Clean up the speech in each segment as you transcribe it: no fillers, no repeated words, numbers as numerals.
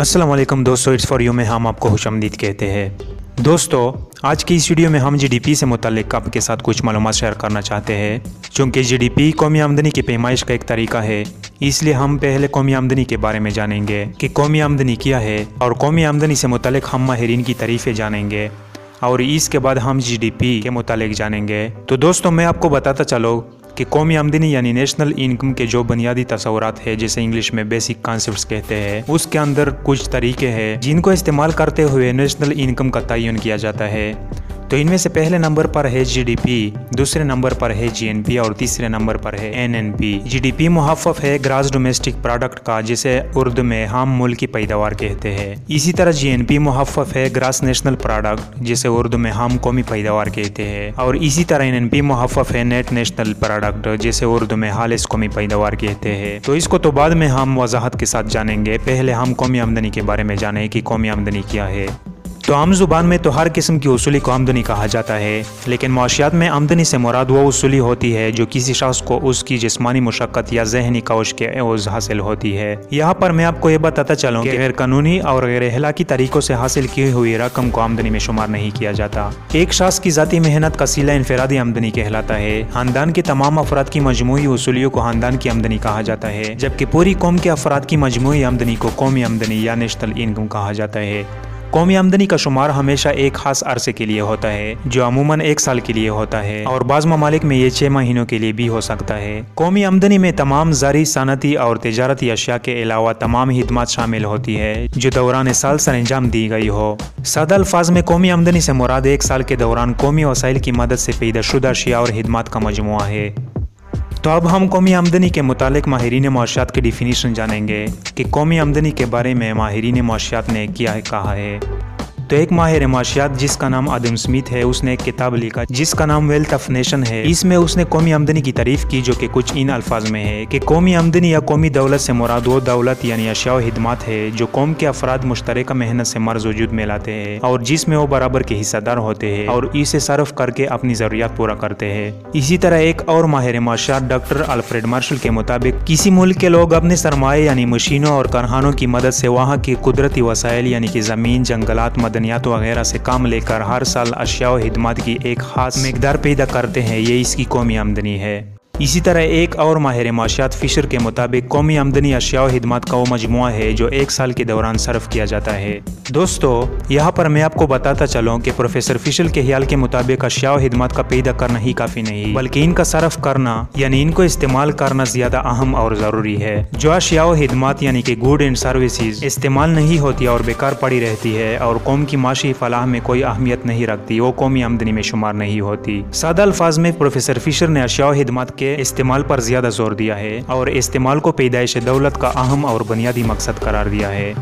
अस्सलाम वालेकुम दोस्तों, इट्स फॉर यू में हम आपको खुशामदीद कहते हैं। दोस्तों, आज की इस वीडियो में हम जीडीपी से मुताल्लिक़ आपके साथ कुछ मालूमात शेयर करना चाहते हैं। चूँकि जीडीपी कौमी आमदनी की पैमाइश का एक तरीका है, इसलिए हम पहले कौमी आमदनी के बारे में जानेंगे कि कौमी आमदनी क्या है, और कौमी आमदनी से मुताल्लिक़ हम माहिरीन की तारीफ़ें जानेंगे, और इसके बाद हम जीडीपी के मुताल्लिक़ जानेंगे। तो दोस्तों, मैं आपको बताता चलो कि कौमी आमदनी यानी नेशनल इनकम के जो बुनियादी तस्वुरात है, जिसे इंग्लिश में बेसिक कॉन्सेप्ट्स कहते हैं, उसके अंदर कुछ तरीके हैं जिनको इस्तेमाल करते हुए नेशनल इनकम का तयन किया जाता है। तो इनमें से पहले नंबर पर है जीडीपी, दूसरे नंबर पर है जीएनपी और तीसरे नंबर पर है एनएनपी। जीडीपी मुहफ़्फ़फ़ है ग्रॉस डोमेस्टिक प्रोडक्ट का, जिसे उर्दू में हम मुल्क की पैदावार कहते हैं। इसी तरह जीएनपी मुहफ़्फ़फ़ है ग्रॉस नेशनल प्रोडक्ट, जिसे उर्दू में हम कौमी पैदावार कहते हैं। और इसी तरह एनएनपी मुहफ़्फ़फ़ है नेट नेशनल प्रोडक्ट, जिसे उर्दू में हालिस कौमी पैदावार कहते हैं। तो इसको तो बाद में हम वजाहत के साथ जानेंगे, पहले हम कौमी आमदनी के बारे में जानें कि कौमी आमदनी क्या है। तो आम ज़ुबान में तो हर किस्म की उसूली को आमदनी कहा जाता है, लेकिन मुआशियात में आमदनी से मुराद वो उसूली होती है जो किसी शख्स को उसकी जिस्मानी मुशक्क़त या ज़हनी कौश के एवज़ हासिल होती है। यहाँ पर मैं आपको ये बताता चलूँ कि गैर कानूनी और गैर अखलाकी तरीक़ों से हासिल की हुई रकम को आमदनी में शुमार नहीं किया जाता। एक शख्स की ज़ाती मेहनत का सिला इनफरादी आमदनी कहलाता है। ख़ानदान के तमाम अफराद की मजमूई उसूलियों को ख़ानदान की आमदनी कहा जाता है, जबकि पूरी कौम के अफराद की मजमूई आमदनी को कौमी आमदनी या नेशनल इनकम कहा जाता है। कौमी आमदनी का शुमार हमेशा एक खास अरसे के लिए होता है, जो अमूमन 1 साल के लिए होता है, और बाज़ ममालिक में ये 6 महीनों के लिए भी हो सकता है। कौमी आमदनी में तमाम ज़ारी, सनती और तिजारती अशिया के अलावा तमाम हिदमात शामिल होती है जो दौरान साल सर अंजाम दी गई हो। सादा अल्फाज में कौमी आमदनी से मुराद 1 साल के दौरान कौमी वसाइल की मदद से पैदाशुदा अशिया और हिदमात का मजमुआ है। तो अब हम कौमी आमदनी के मुतालिक माहिरीन मुआशियात की डिफिनीशन जानेंगे कि कौमी आमदनी के बारे में माहिरीन मुआशियात ने क्या कहा है। तो एक माहिर मुआशियात जिसका नाम आदम स्मिथ है, उसने एक किताब लिखा जिसका नाम वेल्थ ऑफ नेशन है। इसमें उसने कौमी आमदनी की तारीफ की, जो कि कुछ इन अल्फाज में है कि कौमी आमदनी या कौमी दौलत से मुराद वो दौलत यानी अशिया व हिदमात है जो कौम के अफराद मुश्तरका मेहनत से मर्ज वजूद में लाते हैं और जिसमें वो बराबर के हिस्सेदार होते हैं और इसे सर्फ करके अपनी ज़रूरियात पूरा करते हैं। इसी तरह एक और माहिर मुआशियात डॉक्टर अल्फ्रेड मार्शल के मुताबिक किसी मुल्क के लोग अपने सरमाए यानी मशीनों और कारखानों की मदद से वहाँ की कुदरती वसाइल यानी कि ज़मीन, जंगलात, मदनियात वगैरह से काम लेकर हर साल अशिया व हिदमात की एक खास मिकदार पैदा करते हैं, ये इसकी कौमी आमदनी है। इसी तरह एक और माहिर मुआशियात फिशर के मुताबिक कौमी आमदनी अशिया व हिदमात का वो मजमुआ है जो 1 साल के दौरान सर्फ किया जाता है। दोस्तों, यहाँ पर मैं आपको बताता चलूँ कि प्रोफेसर फिशर के ख्याल के मुताबिक अशिया व हिदमात का पैदा करना ही काफ़ी नहीं, बल्कि इनका सर्फ करना यानी इनको इस्तेमाल करना ज़्यादा अहम और ज़रूरी है। जो अशिया व हिदमात यानी कि गुड एंड सर्विसेज इस्तेमाल नहीं होती और बेकार पड़ी रहती है और कौम की माशी फलाह में कोई अहमियत नहीं रखती, वो कौमी आमदनी में शुमार नहीं होती। सादा अल्फाज में प्रोफेसर फिशर ने अशिया व हिदमात के इस्तेमाल पर ज्यादा जोर दिया है और इस्तेमाल को पैदाइश दौलत का अहम और बुनियादी मकसद करार दिया है।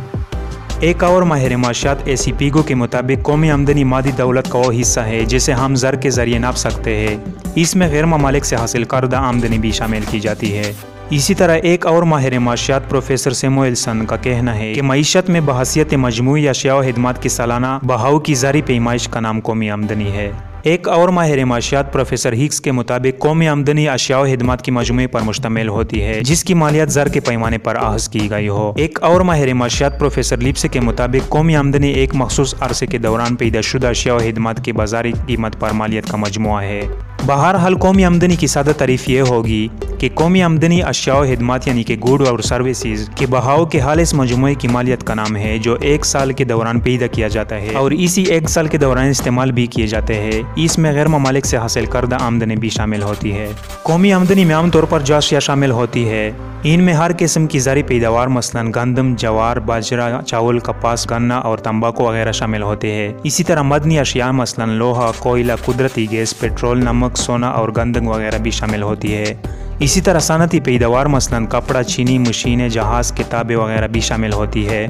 एक और माहिर मुआशियात एसी पीगो के मुताबिक कौमी आमदनी मादी दौलत का वो हिस्सा है जिसे हम ज़र के ज़रिए नाप सकते हैं। इसमें गैर ममालिक से हासिल करदा आमदनी भी शामिल की जाती है। इसी तरह एक और माहिर मुआशियात प्रोफेसर सैमुएलसन का कहना है कि मईशत में बहसियत मजमूई अशिया व हिदमात की सालाना बहाव की ज़ारी पैमाइश का नाम कौमी आमदनी है। एक और माहिर मुआशियात प्रोफेसर हिक्स के मुताबिक कौमी आमदनी अशिया व हिदमात की मजमूए पर मुश्तमिल होती है जिसकी मालियत ज़र के पैमाने पर आहज की गई हो। एक और माहिर मुआशियात प्रोफेसर लिप्से के मुताबिक कौमी आमदनी एक मखसूस अरसे के दौरान पैदाशुदा अशिया व हिदमात की बाजारी कीमत पर मालियत का मजमुआ है। बहरहाल कौमी आमदनी की सादा तारीफ ये होगी कि कौमी आमदनी अशिया व हिदमात यानी कि गुड और सर्विसेज के बहाव के हालिस मजमुए की मालियत का नाम है जो 1 साल के दौरान पैदा किया जाता है और इसी 1 साल के दौरान इस्तेमाल भी किए जाते हैं। इसमें गैर ममालिक से हासिल करदा आमदनी भी शामिल होती है। कौमी आमदनी में आमतौर पर जो अशिया शामिल होती है, इनमें हर किस्म की ज़ारी पैदावार मसलन गंदम, जवार, बाजरा, चावल, कपास, गन्ना और तंबाकू वगैरह शामिल होते हैं। इसी तरह मदनी अशिया मसलन लोहा, कोयला, कुदरती गैस, पेट्रोल, नमक, सोना और गंदम वगैरह भी शामिल होती है। इसी तरह सनती पैदावार मसलन कपड़ा, चीनी, मशीनें, जहाज़, किताबें वगैरह भी शामिल होती है।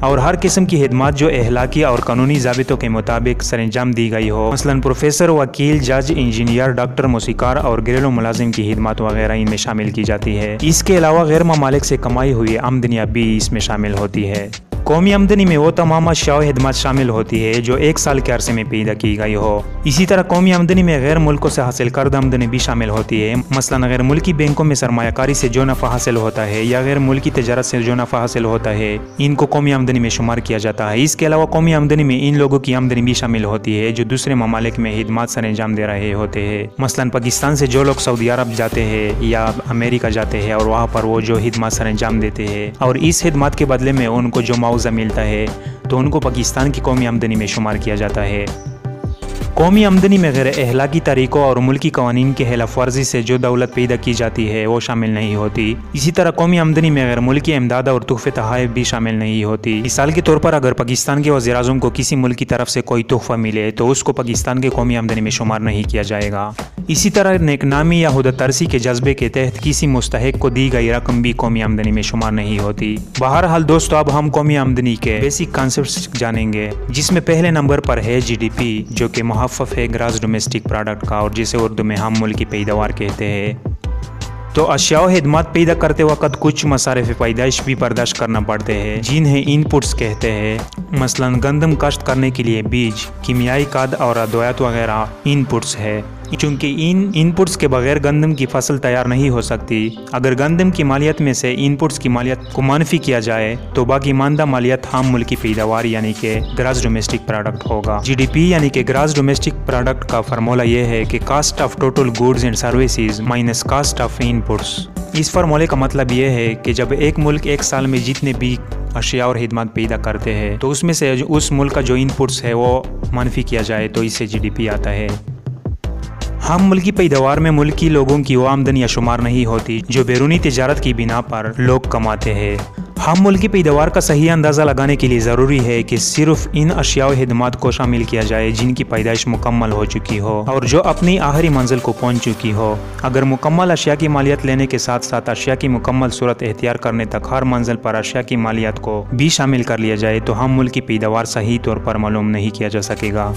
और हर किस्म की हिदमात जो अहलाकी और कानूनी ज़ाबितों के मुताबिक सरंजाम दी गई हो, मसलन प्रोफेसर, वकील, जज, इंजीनियर, डॉक्टर, मौसीकार और घरेलू मुलाजिम की हिदमात वगैरह इनमें शामिल की जाती है। इसके अलावा गैर ममालिक से कमाई हुई आमदनियाँ भी इसमें शामिल होती है। कौमी आमदनी में वो तमाम अशिया व खिदमत शामिल होती है जो एक साल के अरसे में पैदा की गई हो। इसी तरह कौमी आमदनी में गैर मुल्कों से हासिल करदा आमदनी भी शामिल होती है। मसलन गैर मुल्की बैंकों में सरमायाकारी से जो नफ़ा हासिल होता है या गैर मुल्की तजारत से जो नफ़ा हासिल होता है, इनको कौमी आमदनी में शुमार किया जाता है। इसके अलावा कौमी आमदनी में इन लोगों की आमदनी भी शामिल होती है जो दूसरे ममालिक में खिदमत सर अंजाम दे रहे होते हैं। मसलन पाकिस्तान से जो लोग सऊदी अरब जाते हैं या अमेरिका जाते हैं और वहाँ पर वो जो खिदमत सर अंजाम देते हैं और इस खिदमत के बदले में उनको जो मुआवजा मिलता है तो उनको पाकिस्तान की कौमी आमदनी में शुमार किया जाता है। कौमी आमदनी में गैर अखलाकी तरीक़ों और मुल्की कवानीन के खिलाफ वर्जी से जो दौलत पैदा की जाती है वो शामिल नहीं होती। इसी तरह कौमी आमदनी में गैर मुल्की इमदाद और तोहफ़े तोहफ़े भी शामिल नहीं होती। मिसाल के तौर पर अगर पाकिस्तान के वज़ीर-ए-आज़म को किसी मुल्क की तरफ से कोई तोहफ़ा मिले तो उसको पाकिस्तान के कौमी आमदनी में शुमार नहीं किया जाएगा। इसी तरह नेकनामी या हुदा तरसी के जज्बे के तहत किसी मुस्तहिक को दी गई रकम भी कौमी आमदनी में शुमार नहीं होती। बहरहाल दोस्तों, अब हम कौमी आमदनी के बेसिक कॉन्सेप्ट्स जानेंगे, जिसमें पहले नंबर पर है GDP, जो कि मुहफ़्फ़फ़ है ग्रॉस डोमेस्टिक प्रोडक्ट का और जिसे उर्दू में हम मुल्की पैदावार कहते हैं। तो अशिया व खिदमत पैदा करते वक्त कुछ मसारिफ पैदाइश भी बर्दाश्त करना पड़ते हैं जिन्हें इनपुट्स कहते हैं। मसलन गंदम काश्त करने के लिए बीज, कीमियाई खाद और अद्वियात वगैरह इनपुट्स है। चूँकि इन इनपुट्स के बगैर गंदम की फसल तैयार नहीं हो सकती। अगर गंदम की मालियत में से इनपुट्स की मालियत को मानफी किया जाए तो बाकी मानदा मालियत हम मुल्की पैदावार यानी कि ग्रॉस डोमेस्टिक प्रोडक्ट होगा। GDP यानी कि ग्रॉस डोमेस्टिक प्रोडक्ट का फार्मूला ये है कि cost of total goods and services minus cost of inputs. इस फार्मूले का मतलब ये है कि जब एक मुल्क एक साल में जितने भी अशिया और खिदमत पैदा करते हैं तो उसमें से उस मुल्क का जो इनपुट्स है वो मानफी किया जाए तो इससे GDP आता है। हम मुल्की पैदावार में मुल्की लोगों की वो आमदनी या शुमार नहीं होती जो बैरूनी तिजारत की बिना पर लोग कमाते हैं। हम मुल्की पैदावार का सही अंदाज़ा लगाने के लिए ज़रूरी है कि सिर्फ इन अशिया व खिदमत को शामिल किया जाए जिनकी पैदाइश मुकम्मल हो चुकी हो और जो अपनी आखिरी मंजिल को पहुंच चुकी हो। अगर मुकम्मल अशिया की मालियत लेने के साथ साथ अशिया की मुकम्मल सूरत एहतियार करने तक हर मंजिल पर अशिया की मालियत को भी शामिल कर लिया जाए तो हम मुल्की पैदावार सही तौर पर मालूम नहीं किया जा सकेगा।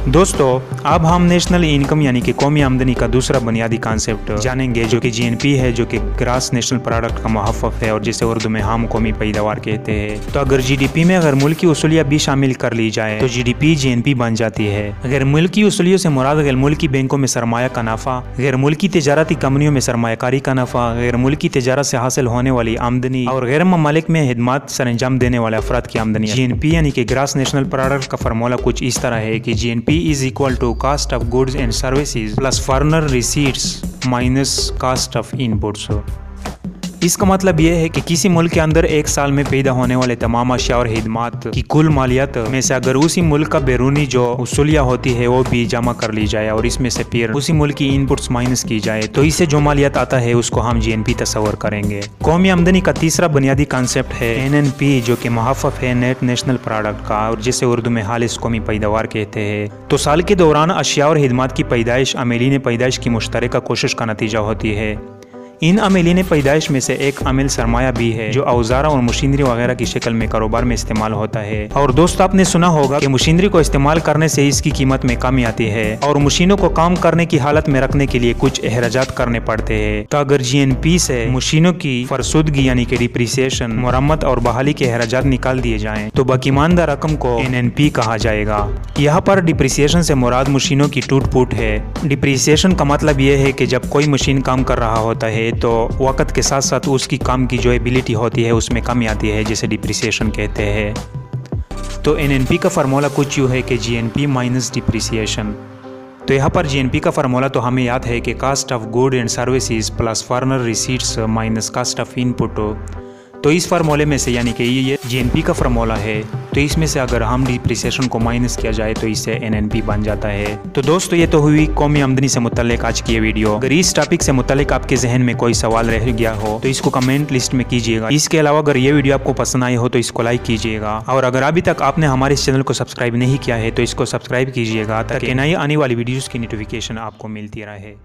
दोस्तों, अब हम नेशनल इनकम यानी कि कौमी आमदनी का दूसरा बुनियादी कॉन्सेप्ट जानेंगे जो कि GNP है, जो कि ग्रॉस नेशनल प्रोडक्ट का मुहफ़्फ़फ़ है और जिसे उर्दू में हम कौमी पैदावार कहते हैं। तो अगर GDP में अगर मुल्की उसूलियत भी शामिल कर ली जाए तो GDP GNP बन जाती है। गैर मुल्की उसूलियों से मुराद गैर मुल्की बैंकों में सरमाया का नफ़ा, गैर मुल्की तजारती कंपनियों में सरमायाकारी का नफ़ा, गैर मुल्की तजारत से हासिल होने वाली आमदनी और गैर ममालिक में खिदमत सर अंजाम देने वाले अफराद की आमदनी। GNP यानी कि ग्रॉस नेशनल प्रोडक्ट का फार्मूला कुछ इस तरह है कि GNP is equal to cost of goods and services plus foreign receipts minus cost of inputs। इसका मतलब यह है कि किसी मुल्क के अंदर एक साल में पैदा होने वाले तमाम अशिया और खिदमत की कुल मालियत में से अगर उसी मुल्क का बैरूनी जो उसूलिया होती है वो भी जमा कर ली जाए और इसमें से फिर उसी मुल्क की इनपुट्स माइनस की जाए तो इससे जो मालियत आता है उसको हम GNP तस्वर करेंगे। कौमी आमदनी का तीसरा बुनियादी कॉन्सेप्ट है NNP, जो कि मुहफ़्फ़फ़ है नेट नेशनल प्रोडक्ट का और जिसे उर्दू में खालिस कौमी पैदावार कहते हैं। तो साल के दौरान अशिया और खिदमत की पैदाइश अमीलीन पैदाइश की मुश्तरका कोशिश का नतीजा होती है। इन अमीलीन पैदाइश में से एक अमिल सरमाया भी है जो औज़ार और मशीनरी वगैरह की शक्ल में कारोबार में इस्तेमाल होता है। और दोस्तों, आपने सुना होगा कि मशीनरी को इस्तेमाल करने से इसकी कीमत में कमी आती है और मशीनों को काम करने की हालत में रखने के लिए कुछ अखराजात करने पड़ते हैं। तो अगर GNP से मशीनों की फरसुदगी यानी कि डिप्रिसिएशन, मरम्मत और बहाली के अखराजात निकाल दिए जाएं तो बाकीमानदा रकम को NNP कहा जाएगा। यहाँ पर डिप्रिसिएशन से मुराद मशीनों की टूट फूट है। डिप्रिसिएशन का मतलब यह है कि जब कोई मशीन काम कर रहा होता है तो वक्त के साथ साथ उसकी काम की जो एबिलिटी होती है उसमें कमी आती है, जिसे डिप्रिसिएशन कहते हैं। तो NNP का फार्मूला कुछ यूँ है कि GNP माइनस डिप्रिसिएशन। तो यहाँ पर GNP का फार्मूला तो हमें याद है कि cost of good and services plus foreign receipts minus cost of input. तो इस फार्मूले में से यानी कि ये GNP का फार्मूला है, तो इसमें से अगर हम डिप्रिसिएशन को माइनस किया जाए तो इससे NNP बन जाता है। तो दोस्तों, ये तो हुई कौमी आमदनी से मुतल्लिक आज की ये वीडियो। अगर इस टॉपिक से मुतल्लिक आपके जहन में कोई सवाल रह गया हो तो इसको कमेंट लिस्ट में कीजिएगा। इसके अलावा अगर ये वीडियो आपको पसंद आई हो तो इसको लाइक कीजिएगा और अगर अभी तक आपने हमारे इस चैनल को सब्सक्राइब नहीं किया है तो इसको सब्सक्राइब कीजिएगा ताकि नई आने वाली वीडियोज़ की नोटिफिकेशन आपको मिलती रहे।